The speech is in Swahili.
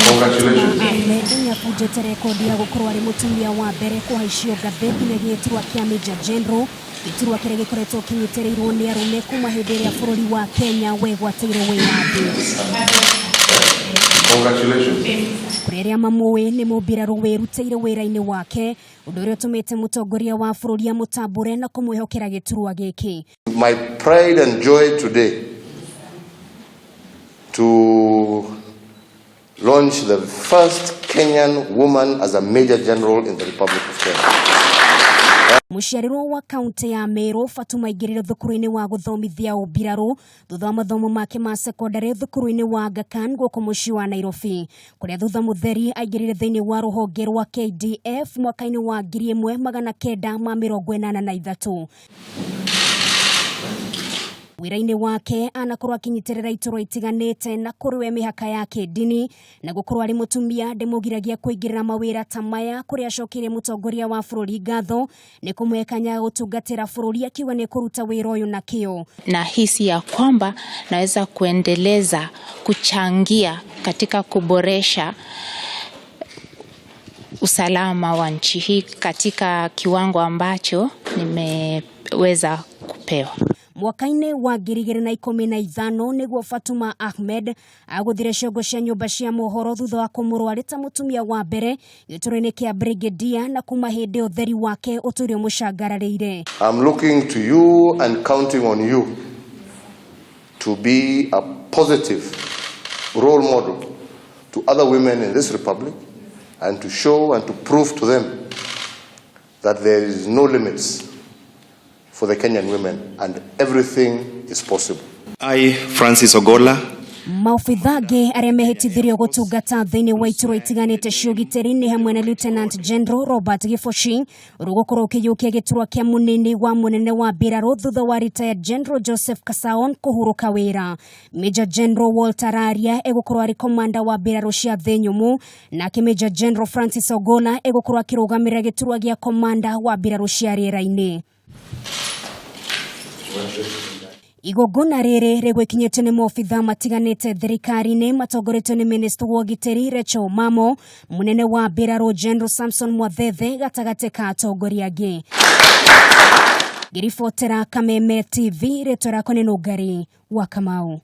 Congratulations. Ahmed yakujete rekodi ya gukorwo ari mutumia wa mbere kuhaicio ngathi nginya giturwa-kia Major General. Giturwa kiria gikoretwo kinyitirirwo ni arume kuma hindi iria bururi wa Kenya wegwatirwo wĩyathi. Congratulations. Kureria mamuwe ni mbiraru wirutĩire wĩra-ini wake undu uria utumite mutongoria wa bururi amutambure na kumwihokera giturwa giki. My pride and joy today to launch the first Kenyan woman as a Major General in the Republic of Kenya. Mushariro wa kaunti ya Meru Fatuma Ahmed thukuru-ini wa guthomithia mbiraru thutha wa mathomo make ma secondary thukuru-ini wa Gakan guku mucii wa Nairobi, kuria thutha mutheri aingirire thiini wa ruhonge rwa KDF mwaka-ini wa 1983. Wira-ini wake anakorwo akinyitirira iturwa itiganite na kuriwe mihaka ya kidini na gukorwo ari mutumia ndimugiragia kuingirira mawira ta maya kuria acokire mutongoria wa bururi ngatho ni kumwekanya gutungatira bururi akiuga ni kuruta wira uyu na kio. Na hisi ya kwamba naweza kuendeleza kuchangia katika kuboresha usalama wa nchi hii katika kiwango ambacho nimeweza kupewa. Mwaka-ini wa 2015 niguo Fatuma Ahmed aguthire ciongo cia nyumba cia mohoro thutha wa kumurwo ari ta mutumia wa mbere giturwa-ini kia Brigadier na kuma hindi utheri wake uturi mucangararire. I'm looking to you and counting on you to be a positive role model to other women in this republic and to show and to prove to them that there is no limits for the Kenyan women and everything is possible. I, Francis Ogola. Maofithange aria mehitithirio gutungata thiini wa iturwa itiganite cia ugitiri ni hamwe na Lieutenant General Robert Gifoshi urugukorwo kiyukia giturwa kia munini wa munene wa mbiraru thutha wa retired General Joseph Kasaon kuhuruka wira. Major General Walter Aria egukorwo ari commander wa mbiraru cia thinyumu na Major General Francis Ogola egukorwo akirugamirira giturwa gia commander wa mbiraru cia riera-ini. Igogona riri rigwikinyitio ni maofitha matiganite thirikari-ini matongoretio ni Minister wa Ugitiri Rachel Omamo, munene wa mbiraru General Samson Mwathethe gatagati ka atongoria angi. Ngiribotera Kameme TV, ritwa rakwa ni Nugari wa Kamau.